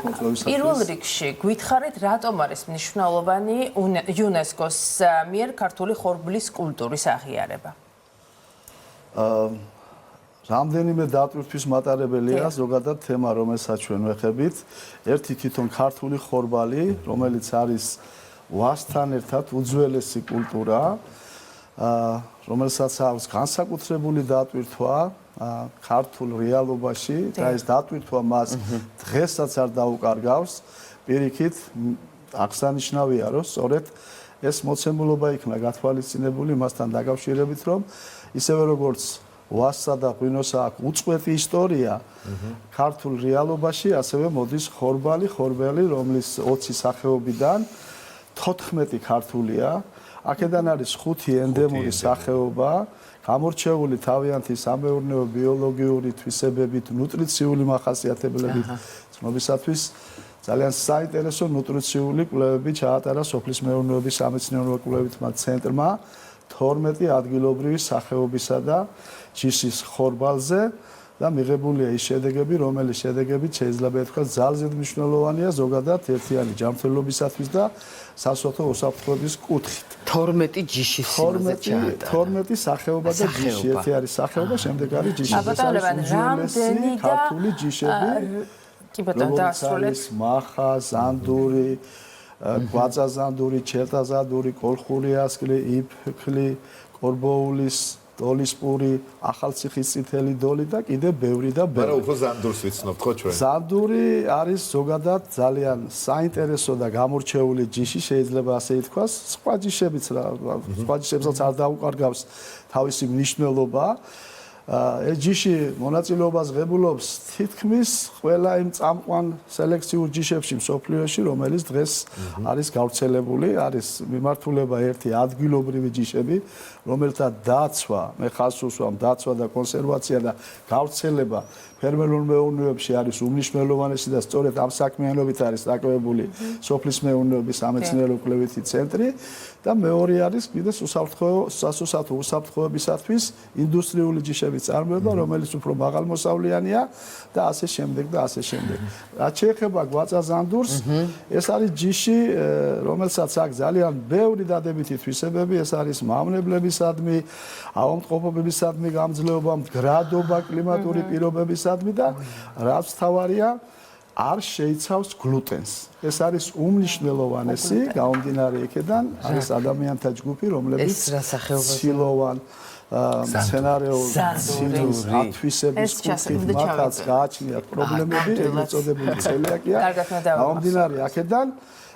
პირველ რიგში გითხარით, რატომ არის მნიშვნელოვანი იუნესკოს მიერ ქართული ხორბლის კულტურის აღიარება? რამდენიმე დატვირთვის მატარებელია ზოგადად თემა, რომელსაც ჩვენ ვეხებით. ერთი თვითონ ქართული ხორბალი, რომელიც არის ვასთან ერთად უძველესი კულტურა, რომელსაც აქვს განსაკუთრებული დატვირთვა ქართულ რეალობაში და ეს დატვირთვა მას დღესაც არ დაუკარგავს. პირიქით, აღსანიშნავია, რომ სწორედ ეს მოცემულობა იქნა გათვალისწინებული მასთან დაკავშირებით, რომ ისევე როგორც ვასსა და ღვინოსა აქვს უწყვეტი ისტორია ქართულ რეალობაში, ასევე მოდის ხორბალი, რომლის 20 სახეობიდან 14 ქართულია. აქედან არის 5 ენდემური სახეობა, გამორჩეული თავიანთი სამეურნეო ბიოლოგიური თვისებებით, ნუტრიციული მახასიათებლებით, ცნობისათვის ძალიან საინტერესო ნუტრიციული კვლევები ჩაატარა სოფლის მეურნეობის სამეცნიერო კვლევითმა ცენტრმა 12 ადგილობრივი სახეობისა და ჯიშის ხორბალზე და მიღებულია ის შედეგები, რომელიც შედეგებით შეიძლება ითქვას ძალზედ მნიშვნელოვანია ზოგადად ერთიანი ჯანმრთელობისათვის და სასოფლო უსაფრთხოების კუთხით. 12 ჯიშის სიმაზე ჩაატარა. 12 სახეობა და ჯიში, ერთი არის სახეობა, შემდეგ არის ჯიში. რამდენი და ქართული ჯიშები. კი ბატონო, დაასრულეთ. მახა, ზანდური, გვაწაზანდური, ჩერტაზანდური, კოლხური ასკლი, იფქლი, კორბოულის დოლისპური, ახალციხის წითელი დოლი და კიდე ბევრი და ბევრი. მაგრამ უფრო ზანდურს ვიცნობთ ხო ჩვენ? ზანდური არის ზოგადად ძალიან საინტერესო და გამორჩეული ჯიში, შეიძლება ასე ითქვას. სხვა ჯიშებსაც არ დაუკარგავს თავისი მნიშვნელობა. ეს ჯიში მონაწილეობას ღებულობს თითქმის ყველა იმ წამყვან სელექციურ ჯიშებში მსოფლიოში, რომელიც დღეს არის გავრცელებული, არის მიმართულება ერთი ადგილობრივი ჯიშები, რომელთა დაცვა, მე ხაზს უსვამ, დაცვა და კონსერვაცია და გავრცელება ფერმერულ მეურნეობებში არის უმნიშვნელოვანესი და სწორედ ამ საქმიანობით არის დაკავებული სოფლის მეურნეობის სამეცნიერო კვლევითი ცენტრი და მეორე არის კიდე სასუსათო უსაფრთხოებისათვის ინდუსტრიული ჯიშების წარმოება, რომელიც უფრო მაღალმოსავლიანია და ასე შემდეგ და ასე შემდეგ. რაც შეეხება გვაწაზანდურს, ეს არის ჯიში, რომელსაც აქვს ძალიან ბევრი დადებითი თვისებები, ეს არის მავნებლებისადმი, ავადმყოფობებისადმი გამძლეობა, მდგრადობა, კლიმატური პირობებისადმი და რაც თავარია არ შეიცავს გლუტენს. ეს არის უმნიშვნელოვანესი გამომდინარე იქედან, არის ადამიანთა ჯგუფი, რომლებიც ცილოვან მცენარეულ ცილის ათვისების კუთხით მათაც გააჩნიათ პრობლემები, ეგრეთ წოდებული ცელიაკია. გამომდინარე აქედან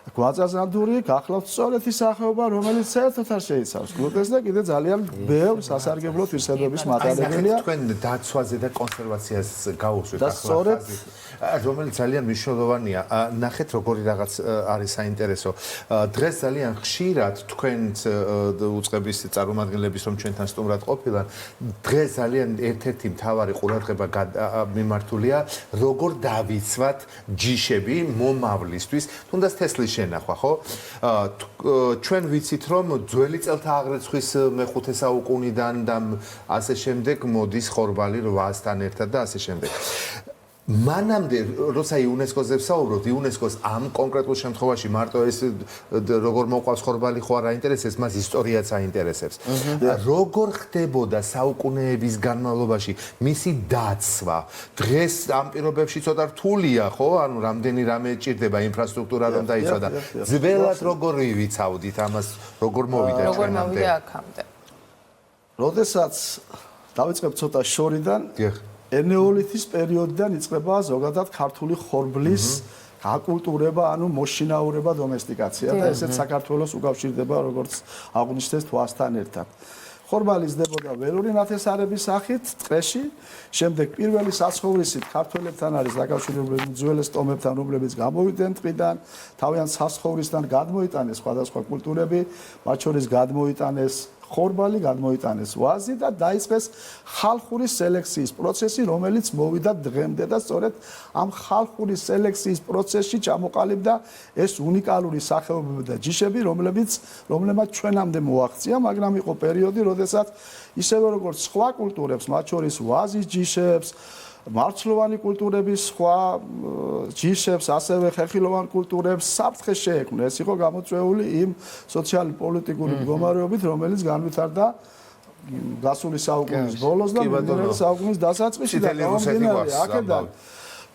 გვაწაზანდური გახლავთ სწორედ ის სახეობა, რომელიც საერთოდ არ შეიცავს გლუტენს და კიდე ძალიან ბევრ სასარგებლო თვისებების მატარებელია. თქვენ დაცვაზე და კონსერვაციას გაუსვით ახლა. და სწორედ რომელიც ძალიან მნიშვნელოვანია. ნახეთ როგორი რაღაც არის საინტერესო. დღეს ძალიან ხშირად თქვენც უწყების წარმომადგენლების რომ ჩვენთან სტუმრად ყოფილან, დღეს ძალიან ერთ-ერთი მთავარი ყურადღება მიმართულია როგორ დავიცვათ ჯიშები მომავლისთვის, თუნდაც თესლის შენახვა, ხო? ჩვენ ვიცით რომ ძველი წელთა აღრიცხვის მე-5 საუკუნიდან და ასე შემდეგ მოდის ხორბალი რვასთან ერთად და ასე შემდეგ. მანამდე, როცა იუნესკოზე ვსაუბრობთ, იუნესკოს ამ კონკრეტულ შემთხვევაში მარტო ეს როგორ მოყვავს ხორბალი ხო არ აინტერესებს, მას ისტორიაც აინტერესებს. როგორ ხდებოდა საუკუნეების განმავლობაში მისი დაცვა? დღეს ამ პირობებში ცოტა რთულია, ხო? ანუ რამდენი რამე ჭირდება ინფრასტრუქტურა რომ დაიცვა და ძველად როგორ ვიცავდით ამას, როგორ მოვიდა ჩვენამდე? როგორ მოვიდა აქამდე? როდესაც დავიწყებ ცოტა შორიდან, ენეოლითის პერიოდიდან იწყება ზოგადად ქართული ხორბლის აკულტურება, ანუ მოშინაურება, დომესტიკაცია და ესეც საქართველოს უკავშირდება როგორც აღნიშნეს თვასთან ერთად. ხორბალი იზრდებოდა ველური ნათესარების სახით ტყეში, შემდეგ პირველი საცხოვრისით ქართველებთან არის დაკავშირებული უძველეს ტომებთან, რომლებიც გამოვიდნენ ტყიდან, თავიანთ საცხოვრისთან გადმოიტანეს სხვადასხვა კულტურები, მათ შორის გადმოიტანეს ხორბალი, გადმოიტანეს ვაზი და დაიწყეს ხალხური სელექციის პროცესი, რომელიც მოვიდა დღემდე და სწორედ ამ ხალხური სელექციის პროცესში ჩამოყალიბდა ეს უნიკალური სახეობები და ჯიშები, რომლებმაც ჩვენამდე მოაღწია, მაგრამ იყო პერიოდი, როდესაც ისევე როგორც სხვა კულტურებს, მათ შორის ვაზის ჯიშებს, მარცვლოვანი კულტურების სხვა ჯიშებს, ასევე ხეხილოვან კულტურებს საფრთხე შეექმნა. ეს იყო გამოწვეული იმ სოციალ-პოლიტიკური მდგომარეობით, რომელიც განვითარდა გასული საუკუნის ბოლოს და მიმდინარე საუკუნის დასაწყისში და გამომდინარე აქედან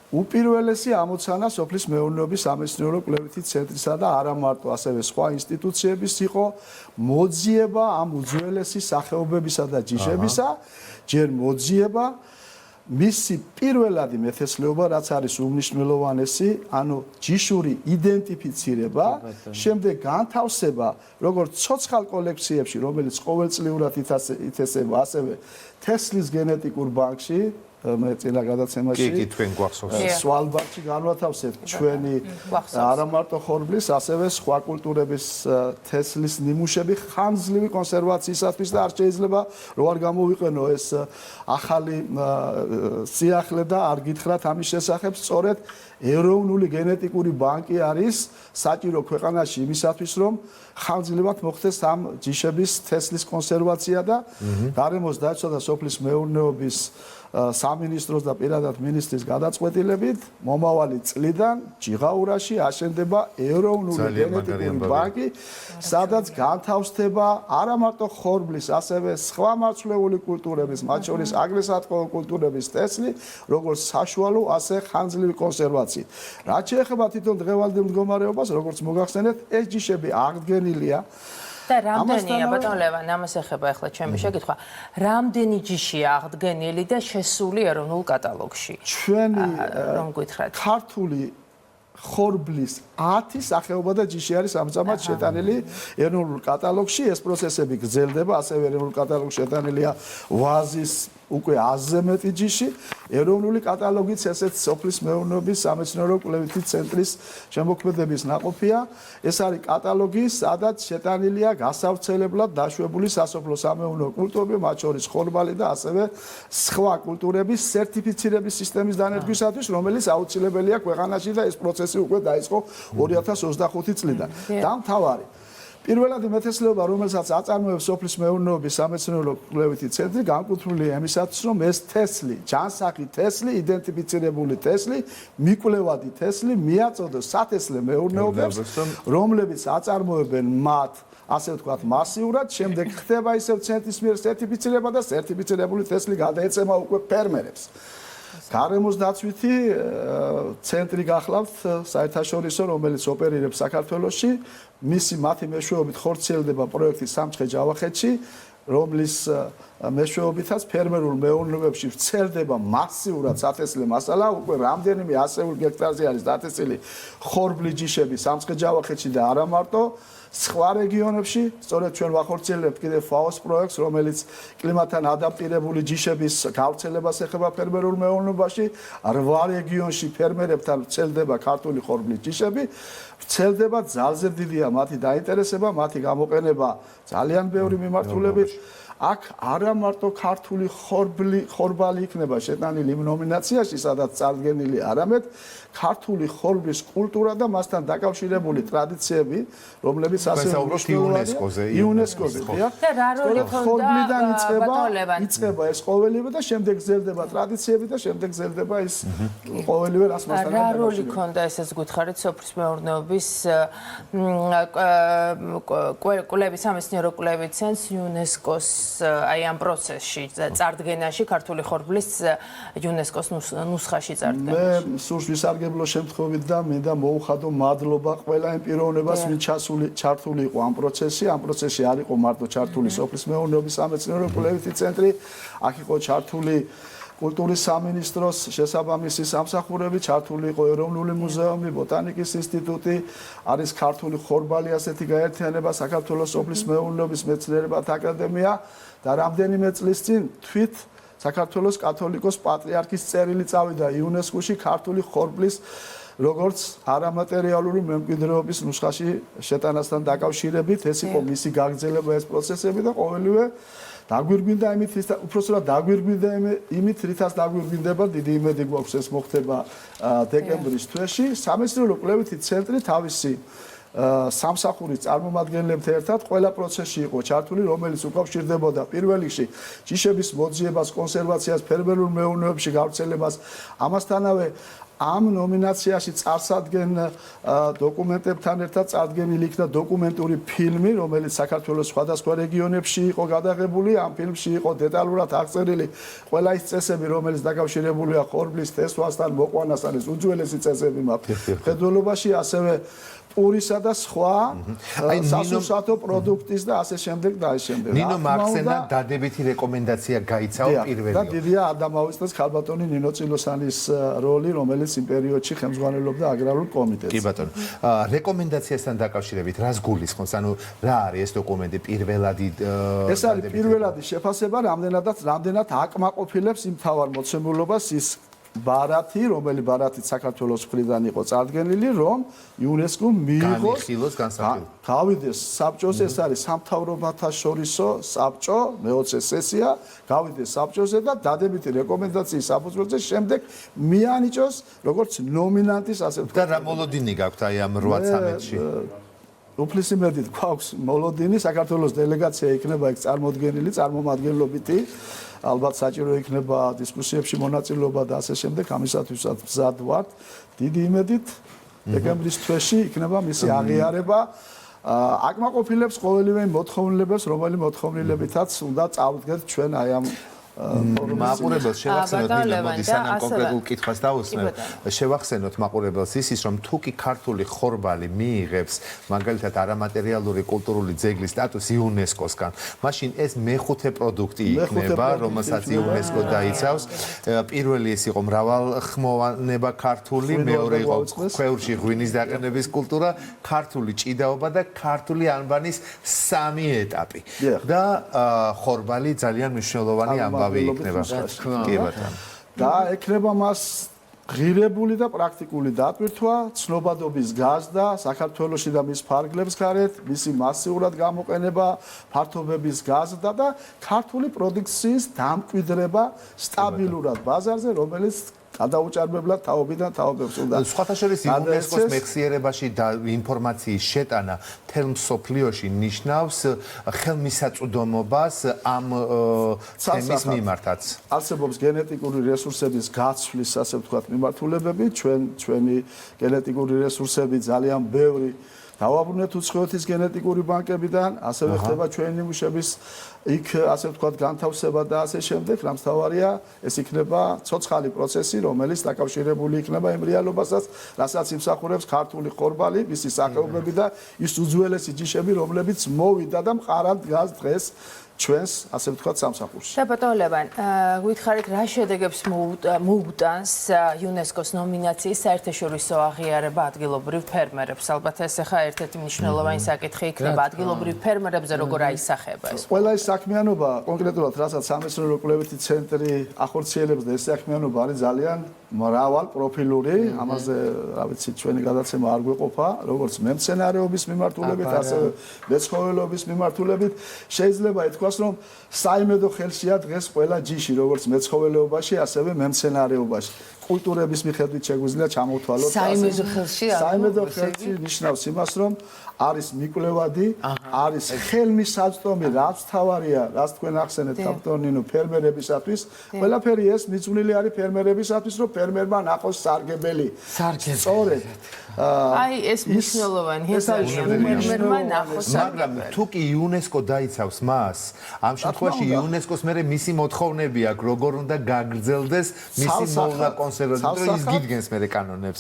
უპირველესი ამოცანა სოფლის მეურნეობის სამეცნიერო კვლევითი ცენტრისა და არა მარტო ასევე სხვა ინსტიტუციების იყო მოძიება ამ უძველესი სახეობებისა და ჯიშებისა, ჯერ მოძიება მისი პირველადი მეთესლეობა, რაც არის უმნიშვნელოვანესი, ანუ ჯიშური იდენტიფიცირება, შემდეგ განთავსება, როგორც ცოცხალ კოლექციებში, რომელიც ყოველწლიურად ითესება, ასევე თესლის გენეტიკურ ბანკში, მე წინა გადაცემაში კი, თქვენ გვახსოვს. სვალბარდში განვათავსებთ ჩვენი არა მარტო ხორბლის, ასევე სხვა კულტურების თესლის ნიმუშები ხანძლივი კონსერვაციისათვის და არ შეიძლება რო არ გამოვიყენო ეს ახალი სიახლე და არ გითხრათ ამის შესახებ, სწორედ ეროვნული გენეტიკური ბანკი არის საჭირო ქვეყანაში იმისათვის, რომ ხანძლებად მოხდეს ამ ჯიშების თესლის კონსერვაცია და გარემოს დაცვა და სოფლის მეურნეობის სამინისტროს და პირადად მინისტრის გადაწყვეტილებით მომავალი წლიდან ჯიღაურაში აშენდება ეროვნული გენეტიკური ბანკი, სადაც განთავსდება არა მარტო ხორბლის, ასევე სხვა მარცვლეული კულტურების, მათ შორის აგრესატყოვო კულტურების თესლი, როგორც საშუალო, ასე ხანძლივი კონსერვაციით. რაც შეეხება თვითონ დღევანდელ მდგომარეობას, როგორც მოგახსენეთ, ეს ჯიშები აღდგენილია და რამდენია ბატონ ლევან, ამას ეხება ახლა ჩემი შეკითხვა. რამდენი ჯიშია აღდგენილი და შესული ეროვნულ კატალოგში? ჩვენი რომ გითხრათ. ქართული ხორბლის 10 სახეობა და ჯიში არის ამჟამად შეტანილი ეროვნულ კატალოგში. ეს პროცესები გრძელდება, ასევე ეროვნულ კატალოგში შეტანილია ვაზის უკვე 100-ზე მეტი ჯიში. ეროვნული კატალოგიც ესეც სოფლის მეურნეობის სამეცნიერო კვლევითი ცენტრის შემოქმედების ნაყოფია. ეს არის კატალოგი, სადაც შეტანილია გასავრცელებლად დაშვებული სასოფლო-სამეურნეო კულტურები, მათ შორის ხორბალი და ასევე სხვა კულტურების სერტიფიცირების სისტემის დანერგვისათვის, რომელიც აუცილებელია ქვეყანაში და ეს პროცესი უკვე დაიწყო 2025 წლიდან. დამთავარი პირველადი მეთესლეობა, რომელსაც აწარმოებს სოფლის მეურნეობის სამეცნიერო კვლევითი ცენტრი, განკუთვნილია იმისათვის, რომ ეს თესლი, ჯანსაღი თესლი, იდენტიფიცირებული თესლი, მიკვლევადი თესლი მიაწოდოს სათესლე მეურნეობებს, რომლებიც აწარმოებენ მათ ასე ვთქვათ, მასიურად, შემდეგ ხდება ისევ ცენტრის მიერ სერტიფიცირება და სერტიფიცირებული თესლი გადაეცემა უკვე ფერმერებს. გარემოს დაცვითი ცენტრი გახლავთ საერთაშორისო, რომელიც ოპერირებს საქართველოში. მათი მეშვეობით ხორციელდება პროექტი სამცხე ჯავახეთში, რომლის მეშვეობითაც ფერმერულ მეურნეობებში ვრცელდება მასიურად სათესლე მასალა, უკვე რამდენიმე ასეულ ჰექტარზე არის დაწესილი ხორბლი ჯიშები სამცხე ჯავახეთში და არა მარტო სხვა რეგიონებში. სწორედ ჩვენ ვახორციელებთ კიდევ FAO-ს პროექტს, რომელიც კლიმატთან ადაპტირებული ჯიშების გავრცელებას ეხება ფერმერულ მეურნეობაში. 8 რეგიონში ფერმერებთან ვრცელდება ქართული ხორბლის ჯიშები. ვრცელდება, ძალზე დიდია მათი დაინტერესება, მათი გამოყენება ძალიან ბევრი მიმართულებით. აქ არა მარტო ქართული ხორბალი იქნება შეტანილი იმ ნომინაციაში, სადაც წარდგენილი, არამედ ქართული ხორბლის კულტურა და მასთან დაკავშირებული ტრადიციები, რომლებიც ასევე იუნესკოზე, ხია? და რა როლი ხორბლიდან ქონდა იწყება ეს ყოველივე და შემდეგ გრძელდება ტრადიციები და შემდეგ გრძელდება ეს ყოველივე რას მასთან რა როლი ქონდა ესეც გითხარით სოფლის მეურნეობის კვლევის სამეცნიერო კვლევითი ცენტრს იუნესკოს აი ამ პროცესში წარდგენაში ქართული ხორბლის იუნესკოს ნუსხაში წარდგენაში. მე სურს ვისარგებლო შემთხვევით და მინდა მოუხადო მადლობა ყველა იმ პიროვნებას, ვინც ჩართული იყო ამ პროცესში. ამ პროცესში არ იყო მარტო ჩართული სოფლის მეურნეობის სამეცნიერო კვლევითი ცენტრი, აქ იყო ჩართული კულტურის სამინისტროს შესაბამისი სამსახურები, ჩართული იყო ეროვნული მუზეუმი, ბოტანიკის ინსტიტუტი, არის ქართული ხორბალი ასეთი გაერთიანება, საქართველოს სოფლის მეურნეობის მეცნიერებათა აკადემია და რამდენიმე წლის წინ თვით საქართველოს კათოლიკოს პატრიარქის წერილი წავიდა იუნესკოში ქართული ხორბლის როგორც არამატერიალური მემკვიდრეობის ნუსხაში შეტანასთან დაკავშირებით. ეს იყო მისი გაგრძელება, ეს პროცესები და ყოველივე დაგვირგვინდა იმით, უпростоრად დაგვირგვინდა იმით, რითაც დაგვირგვინდება, დიდი იმედი გვაქვს ეს მოხდება დეკემბრის თვეში. სამეცნიერო კვლევითი ცენტრი თავისი სამსახურის წარმომადგენლებთან ერთად ყველა პროცესში იყო ჩართული, რომელიც უკავშირდებოდა პირველ რიგში ჯიშების მოძიებას, კონსერვაციას, ფერმერულ მეურნეობებში გავრცელებას, ამასთანავე ამ ნომინაციაში წარსადგენ დოკუმენტებთან ერთად წარდგენილი იქნა დოკუმენტური ფილმი, რომელიც საქართველოს სხვადასხვა რეგიონებში იყო გადაღებული. ამ ფილმში იყო დეტალურად აღწერილი ყველა ის წესები, რომელიც დაკავშირებულია ხორბლის თესვასთან, მოყვანასთან, ეს უძველესი წესები მაქვს. მხედველობაში ასევე პურისა და სხვა სასურსათო პროდუქტის და ასე შემდეგ და ასე შემდეგ. ნინო მაქსენა დადებითი რეკომენდაცია გაიცაო პირველი. და დიდია არ დამავიწყდეს ქალბატონი ნინო წილოსანის როლი, რომელიც იმ პერიოდში ხელმძღვანელობდა აგრარულ კომიტეტს. კი ბატონო. რეკომენდაციასთან დაკავშირებით რას გულისხმობს? ანუ რა არის ეს დოკუმენტი პირველადი ეს არის პირველადი შეფასება, რამდენად აკმაყოფილებს იმ თავარ მოცემულობას ის ბარათი, რომელიც ბარათით საქართველოს მხრიდან იყო წარდგენილი, რომ იუნესკომ მიიღოს გავიდეს საბჭოს, ეს არის სამთავრობათა შორისო საბჭო, მე-20 სესია, გავიდეს საბჭოზე და დადებითი რეკომენდაციის საფუძველზე შემდეგ მიანიჭოს როგორც ნომინანტის, ასე ვთქვათ. და რა მოლოდინი გაქვთ აი ამ 8-13-ში? უფლისი მედით გვაქვს მოლოდინი, საქართველოს დელეგაცია იქნება იქ წარმოდგენილი, წარმომადგენლობითი. ალბათ საჭირო იქნება დისკუსიებში მონაწილეობა და ასე შემდეგ, ამისათვისაც მზად ვართ. დიდი იმედით დეკემბრის თვეში იქნება მისი აღიარება. აკმაყოფილებს ყოველივე მოთხოვნილებას, რომელი მოთხოვნილებითაც უნდა წავდგეთ ჩვენ აი ამ მაყურებელს შევახსენოთ ნინო, მოდი სანამ კონკრეტულ კითხვას დავუსმევ. შევახსენოთ მაყურებელს ის რომ თუ კი ქართული ხორბალი მიიღებს მაგალითად არამატერიალური კულტურული ძეგლის სტატუსი იუნესკოსგან, მაშინ ეს მეხუთე პროდუქტი იქნება, რომელსაც იუნესკო დაიცავს. პირველი ეს იყო მრავალხმოვანება ქართული, მეორე იყო ქვევრში ღვინის დაყენების კულტურა, ქართული ჭიდაობა და ქართული ანბანის სამი ეტაპი. და ხორბალი ძალიან მნიშვნელოვანი ამბავი იქნება. კი ბატონო. და ექნება მას ღირებული და პრაქტიკული დატვირთვა, ცნობადობის გაზრდა საქართველოში და მის ფარგლებს გარეთ, მისი მასიურად გამოყენება, ფართობების გაზრდა და ქართული პროდუქციის დამკვიდრება სტაბილურად ბაზარზე, რომელიც გადაუჭარბებლად თაობიდან თაობებს უნდა. სხვათა შორის იუნესკოს მეხსიერებაში და ინფორმაციის შეტანა მთელ მსოფლიოში ნიშნავს ხელმისაწვდომობას ამ თემის მიმართაც. არსებობს გენეტიკური რესურსების გაცვლის, ასე ვთქვათ, მიმართულებები, ჩვენი გენეტიკური რესურსები ძალიან ბევრი დავაბრუნეთ უცხოეთის გენეტიკური ბანკებიდან, ასევე ხდება ჩვენი ნიმუშების იქ ასე ვთქვათ განთავსება და ასე შემდეგ, რამთავარია ეს იქნება ცოცხალი პროცესი, რომელიც დაკავშირებული იქნება იმ რეალობასაც, რასაც იმსახურებს ქართული ხორბალი, მისი სახეობები და ის უძველესი ჯიშები, რომლებიც მოვიდა და მყარად დგას დღეს ჩვენს ასე ვთქვათ სამსახურში. და ბატონო ლევან, გითხარით რა შედეგებს მოუტანს იუნესკოს ნომინაციის საერთაშორისო აღიარება ადგილობრივ ფერმერებს? ალბათ ეს ახლა ერთ-ერთი მნიშვნელოვანი საკითხი იქნება ადგილობრივ ფერმერებზე როგორ აისახება ეს? ყველა ის საქმიანობა, კონკრეტულად რასაც სამეცნიერო კვლევითი ცენტრი ახორციელებს და ეს საქმიანობა არის ძალიან მრავალ პროფილური, ამაზე რა ვიცი, ჩვენი გადაცემა არ გვეყოფა, როგორც მემცენარეობის მიმართულებით, ასევე მეცხოველეობის მიმართულებით. შეიძლება ითქვას, რომ საიმედო ხელშია დღეს ყველა ჯიში, როგორც მეცხოველეობაში, ასევე მემცენარეობაში. კულტურების მიხედვით შეგვიძლია ჩამოვთვალოთ. საიმედო ხელშია? საიმედო ხელში ნიშნავს იმას, რომ არის მიკვლევადი, არის ხელმისაწვდომი, რაც თავარია, რაც თქვენ ახსენეთ კაპიტონინო ფერმერებისათვის, ყველაფერი ეს მიძღვნილი არის ფერმერებისათვის, რომ ფერმერმა ნახოს სარგებელი. სწორედ. აი ეს მნიშვნელოვანია, ფერმერმა ნახოს სარგებელი. მაგრამ თუ კი იუნესკო დაიცავს მას, ამ შემთხვევაში იუნესკოს მერე მისი მოთხოვნები აქვს, როგორ უნდა გაგრძელდეს მისი მოვლა კონსერვატორი, ის გიდგენს მერე კანონებს.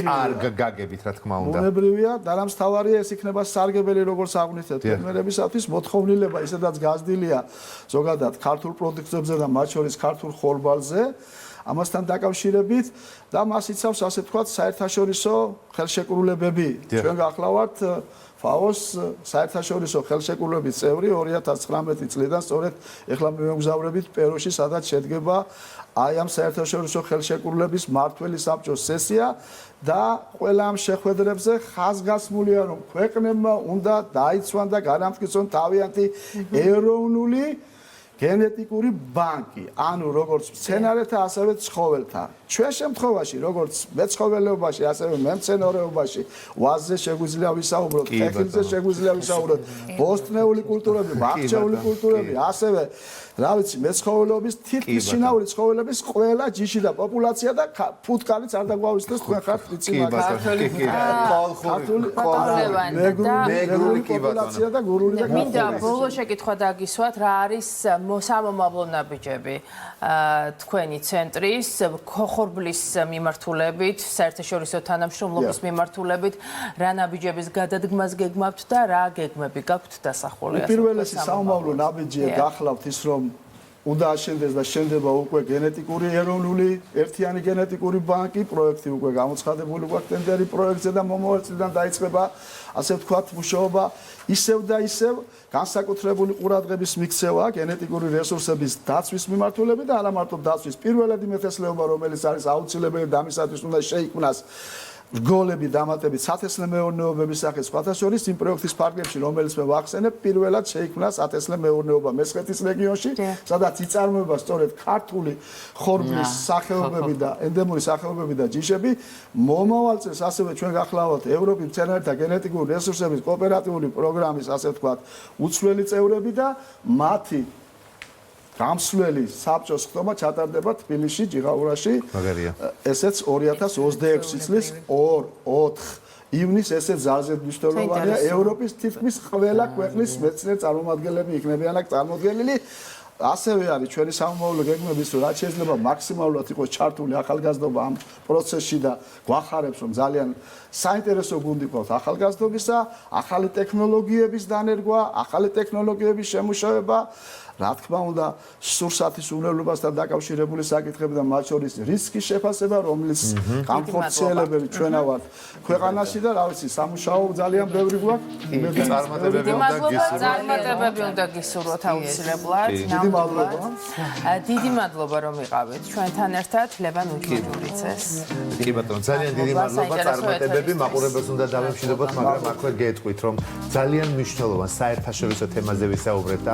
კარგ გაგებით, რა თქმა უნდა. ბუნებრივია და რამს თავარია ეს იქნება სარგებელი, როგორც აღვნიშნეთ ფერმერებისათვის, მოთხოვნილება ისედაც გაზრდილია ზოგადად ქართულ პროდუქტებზე და მათ შორის ქართულ ხორბალზე. ამასთან დაკავშირებით და მას იცავს ასე ვთქვათ საერთაშორისო ხელშეკრულებები. ჩვენ გახლავართ FAO-ს საერთაშორისო ხელშეკრულების წევრი 2019 წლიდან, სწორედ ეხლა მივემგზავრებით პერუში, სადაც შედგება აი ამ საერთაშორისო ხელშეკრულების მმართველი საბჭოს სესია და ყველა ამ შეხვედრებზე ხაზგასმულია, რომ ქვეყნებმა უნდა დაიცვან და განამტკიცონ თავიანთი ეროვნული გენეტიკური ბანკი, ანუ როგორც მცენარეთა, ასევე ცხოველთა ჩვენ შემთხვევაში, როგორც მეცხოველეობაში, ასევე მემცენარეობაში, ვაზზე შეგვიძლია ვისაუბროთ, ხეხილზე შეგვიძლია ვისაუბროთ, ბოსტნეული კულტურები, ბაღჩეული კულტურები, ასევე რა ვიცი, მეცხოველეობის თითქმის შინაური ცხოველების ყველა ჯიში და პოპულაცია და ფუტკალიც არ დაგვავისდეს თქვენ ხართ ვიცი მეგრული პოპულაცია და გურული და მინდა ბოლო შეკითხვა დაგისვათ, რა არის სამომავლო ნაბიჯები თქვენი ცენტრის ხორბლის მიმართულებით, საერთაშორისო თანამშრომლობის მიმართულებით, რა ნაბიჯების გადადგმას გეგმავთ და რა გეგმები გაქვთ დასახული? პირველი სამომავლო ნაბიჯია გახლავთ ის, რომ უნდა აშენდეს და შენდება უკვე გენეტიკური ეროვნული ერთიანი გენეტიკური ბანკი, პროექტი უკვე გამოცხადებული გვაქვს ტენდერი პროექტზე და მომავალ წლიდან დაიწყება ასე ვთქვათ მუშაობა ისევ და ისევ განსაკუთრებული ყურადღების მიქცევა გენეტიკური რესურსების დაცვის მიმართულებით და არა მარტო დაცვის, პირველადი მეთესლეობა რომელიც არის აუცილებელი და ამისათვის უნდა შეიქმნას რგოლები დამატებით სათესლე მეურნეობების სახით სხვათა შორის იმ პროექტის ფარგლებში რომელიც მე ვახსენებ პირველად შეიქმნა სათესლე მეურნეობა მესხეთის რეგიონში სადაც იწარმოება სწორედ ქართული ხორბლის სახეობები და ენდემური სახეობები და ჯიშები მომავალ წელს ასევე ჩვენ გახლავთ ევროპის მცენარეთა გენეტიკური რესურსების კოოპერატიული პროგრამის ასე ვთქვათ უცვლელი წევრები და მათი გამსვლელი საბჭოს ხდომა ჩატარდება თბილისში, ჯიღაურაში. ესეც 2026 წლის 2-4 ივნის ესეც ზარზედ მნიშვნელოვანია. ევროპის თითქმის ყველა ქვეყნის მეცნიერ წარმომადგენლები იქნებიან აქ წარმოდგენილი. ასევე არის ჩვენი სამომავლო გეგმების, რომ რაც შეიძლება მაქსიმალურად იყოს ჩართული ახალგაზრდობა ამ პროცესში და გვახარებს, რომ ძალიან საინტერესო გუნდი გვაქვს ახალგაზრდობისა, ახალი ტექნოლოგიების დანერგვა, ახალი ტექნოლოგიების შემუშავება. რა თქმა უნდა, სურსათის უვნებლობასთან დაკავშირებული საკითხები და მათ შორის რისკის შეფასება, რომლის განხორციელებელი ჩვენა ვართ ქვეყანაში და რა ვიცი, სამუშაო ძალიან ბევრი გვაქვს. წარმატებები უნდა გისურვოთ აუცილებლად. დიდი მადლობა რომ იყავით ჩვენთან ერთად, ლევან უჯურიძეს. კი ბატონო, ძალიან დიდი მადლობა, წარმატებები, მაყურებელს უნდა დავემშვიდობოთ, მაგრამ აქვე გეტყვით, რომ ძალიან მნიშვნელოვან საერთაშორისო თემაზე ვისაუბრეთ და